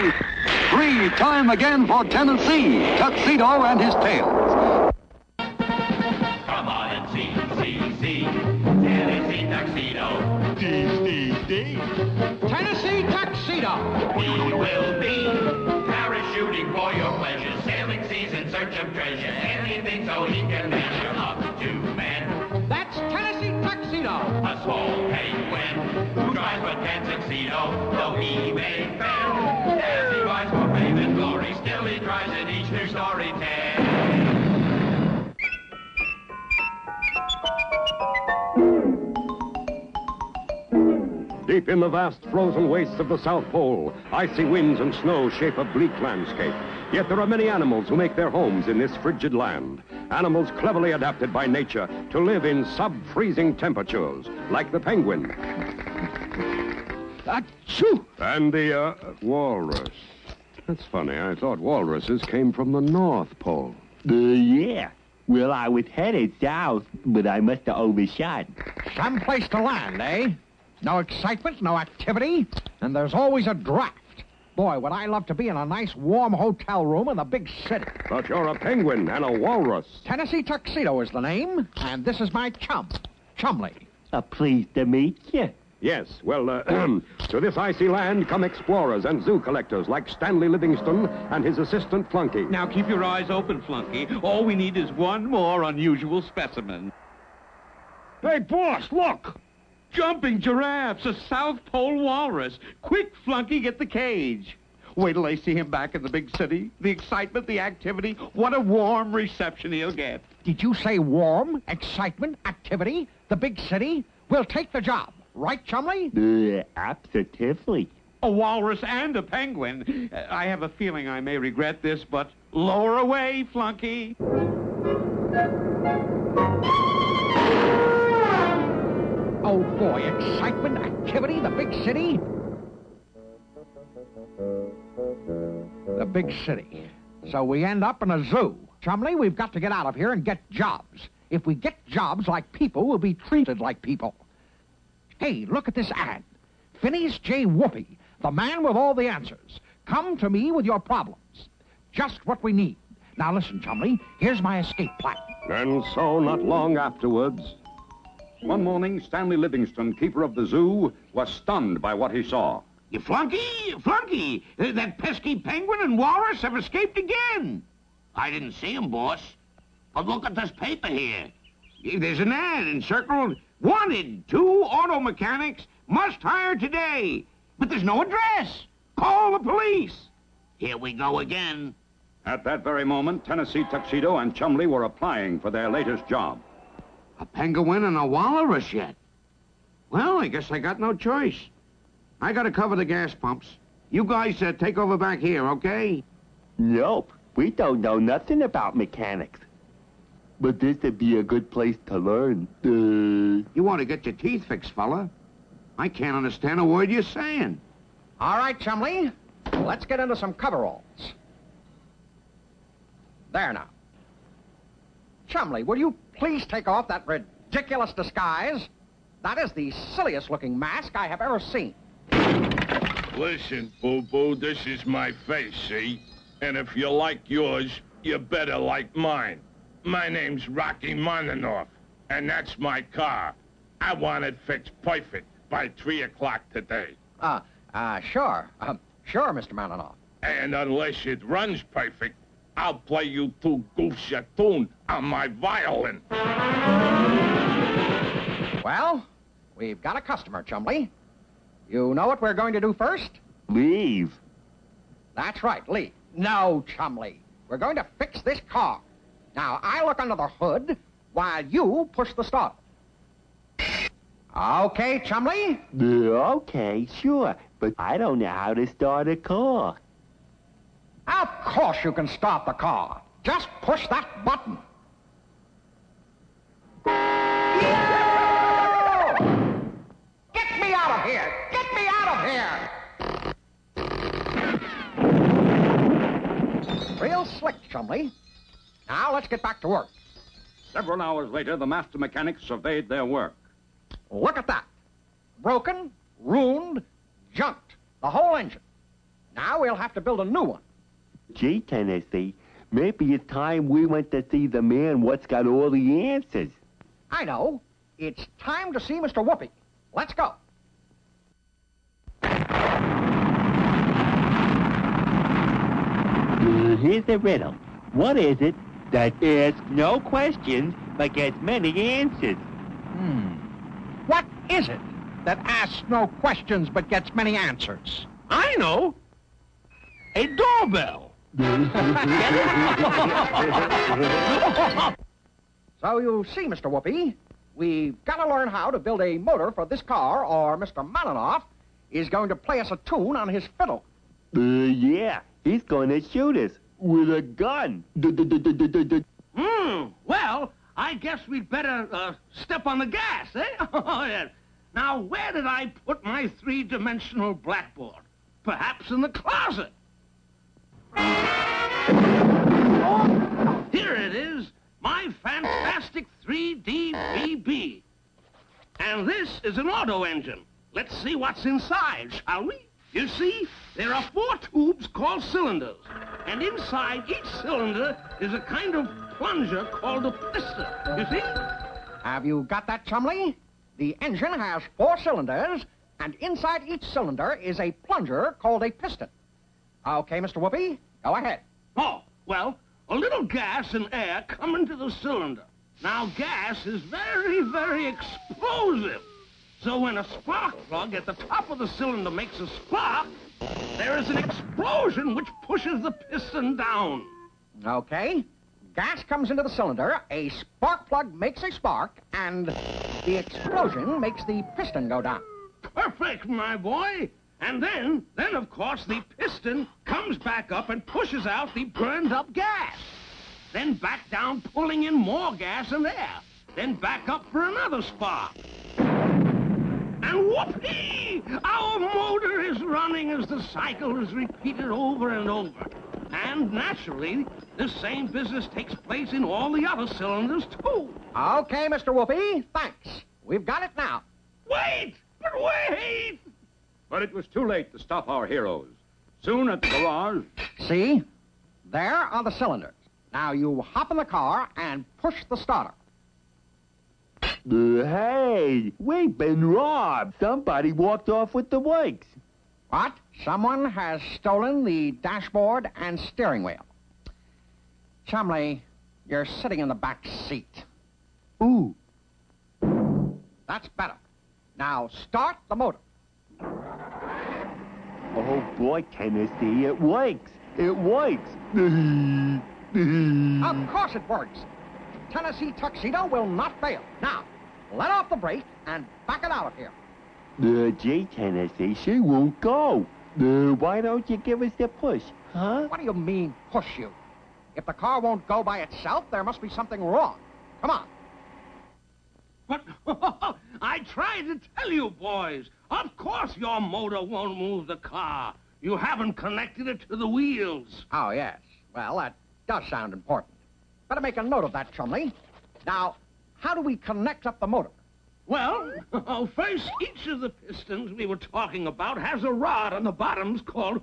2, 3. Time again for Tennessee Tuxedo and his tails. Come on and see, Tennessee Tuxedo. D. Tennessee Tuxedo. We will be parachuting for your pleasure, sailing seas in search of treasure, anything so he can measure up to men. That's Tennessee Tuxedo. A small penguin who tries but can't succeed, though he may fail. As he rides for fame and glory, still he tries in each new story tale. Deep in the vast frozen wastes of the South Pole, icy winds and snow shape a bleak landscape. Yet there are many animals who make their homes in this frigid land. Animals cleverly adapted by nature to live in sub-freezing temperatures, like the penguin. Achoo! And the, walrus. That's funny. I thought walruses came from the North Pole. Yeah. Well, I was headed south, but I must have overshot. Some place to land, eh? No excitement, no activity, and there's always a draft. Boy, would I love to be in a nice, warm hotel room in the big city. But you're a penguin and a walrus. Tennessee Tuxedo is the name, and this is my chum, Chumley. Pleased to meet you. Yes, well, to this icy land come explorers and zoo collectors like Stanley Livingston and his assistant Flunky. Now keep your eyes open, Flunky. All we need is one more unusual specimen. Hey, boss, look! Jumping giraffes, a South Pole walrus. Quick, Flunky, get the cage. Wait till they see him back in the big city. The excitement, the activity. What a warm reception he'll get. Did you say warm, excitement, activity, the big city? We'll take the job. Right, Chumley? Absolutely. A walrus and a penguin. I have a feeling I may regret this, but lower away, Flunky. Oh, boy, excitement, activity, the big city. The big city. So we end up in a zoo. Chumley, we've got to get out of here and get jobs. If we get jobs like people, we'll be treated like people. Hey, look at this ad. Phineas J. Whoopi, the man with all the answers. Come to me with your problems. Just what we need. Now listen, Chumley, here's my escape plan. And so, not long afterwards... One morning, Stanley Livingston, keeper of the zoo, was stunned by what he saw. You Flunky! That pesky penguin and walrus have escaped again. I didn't see 'em, boss. But look at this paper here. There's an ad encircled, wanted, 2 auto mechanics, must hire today. But there's no address. Call the police. Here we go again. At that very moment, Tennessee Tuxedo and Chumley were applying for their latest job. A penguin and a walrus yet. Well, I guess I got no choice. I gotta cover the gas pumps. You guys take over back here, okay? Nope. We don't know nothing about mechanics. But this would be a good place to learn. You want to get your teeth fixed, fella? I can't understand a word you're saying. All right, Chumley, let's get into some coveralls. There now. Chumley, will you please take off that ridiculous disguise? That is the silliest-looking mask I have ever seen. Listen, boo-boo, this is my face, see? And if you like yours, you better like mine. My name's Rocky Monanoff, and that's my car. I want it fixed perfect by 3 o'clock today. Sure. Sure, Mr. Malinoff. And unless it runs perfect, I'll play you 2 goofs a tune on my violin. Well, we've got a customer, Chumley. You know what we're going to do first? Leave. That's right, leave. No, Chumley. We're going to fix this car. Now, I look under the hood while you push the start. Okay, Chumley? Okay, sure. But I don't know how to start a car. Of course you can start the car. Just push that button. Get me out of here! Get me out of here! Real slick, Chumley. Now let's get back to work. Several hours later, the master mechanics surveyed their work. Look at that. Broken, ruined, junked. The whole engine. Now we'll have to build a new one. Gee, Tennessee, maybe it's time we went to see the man what's got all the answers. I know. It's time to see Mr. Whoopi. Let's go. Here's the riddle. What is it that asks no questions but gets many answers? What is it that asks no questions but gets many answers? I know. A doorbell. So you see, Mr. Whoopi, we've got to learn how to build a motor for this car, or Mr. Malinoff is going to play us a tune on his fiddle. Yeah, he's going to shoot us with a gun. Well, I guess we'd better step on the gas, eh? Oh, yeah. Now, where did I put my three-dimensional blackboard? Perhaps in the closet. Oh, here it is, my fantastic 3D BB. And this is an auto engine. Let's see what's inside, shall we? You see, there are 4 tubes called cylinders. And inside each cylinder is a kind of plunger called a piston. You see? Have you got that, Chumley? The engine has 4 cylinders, and inside each cylinder is a plunger called a piston. Okay, Mr. Whoopi, go ahead. Oh, well, a little gas and air come into the cylinder. Now, gas is very, very explosive. So when a spark plug at the top of the cylinder makes a spark, there is an explosion which pushes the piston down. Okay. Gas comes into the cylinder, a spark plug makes a spark, and the explosion makes the piston go down. Perfect, my boy. And then, of course, the piston comes back up and pushes out the burned-up gas. Then back down, pulling in more gas and air. Then back up for another spark. And whoopee! Our motor is running as the cycle is repeated over and over. And naturally, the same business takes place in all the other cylinders, too. Okay, Mr. Whoopi, thanks. We've got it now. Wait! But wait! But it was too late to stop our heroes. Soon at the garage... See? There are the cylinders. Now you hop in the car and push the starter. Hey, we've been robbed. Somebody walked off with the bikes. What? Someone has stolen the dashboard and steering wheel. Chumley, you're sitting in the back seat. Ooh. That's better. Now start the motor. Oh, boy, Tennessee, it works. It works. Of course it works. Tennessee Tuxedo will not fail. Now, let off the brake and back it out of here. Gee, Tennessee, she won't go. Why don't you give us the push, huh? What do you mean, push you? If the car won't go by itself, there must be something wrong. Come on. But I tried to tell you, boys. Of course your motor won't move the car. You haven't connected it to the wheels. Oh, yes. Well, that does sound important. Better make a note of that, Chumley. Now, how do we connect up the motor? Well, first, each of the pistons we were talking about has a rod on the bottoms called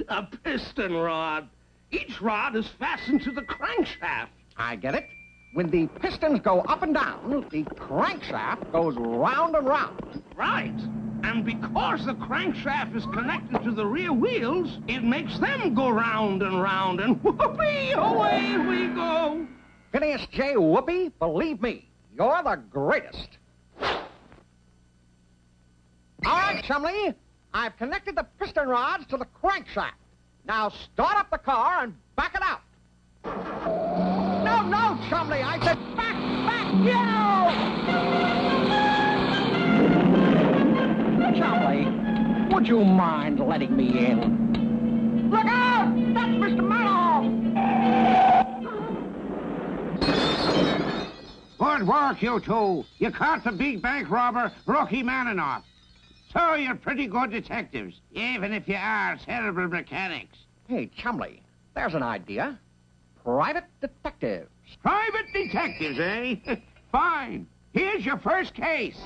a piston rod. Each rod is fastened to the crankshaft. I get it. When the pistons go up and down, the crankshaft goes round and round. Right. And because the crankshaft is connected to the rear wheels, it makes them go round and round, and whoopee, away we go. Phineas J. Whoopi, believe me, you're the greatest. All right, Chumley, I've connected the piston rods to the crankshaft. Now start up the car and back it out. No, Chumley, I said back, you! Chumley, would you mind letting me in? Look out! That's Mr. Manoff! Good work, you two. You caught the big bank robber, Rocky Maninoff. So you're pretty good detectives, even if you are terrible mechanics. Hey, Chumley, there's an idea. Private detectives. Private detectives, eh? Fine. Here's your first case.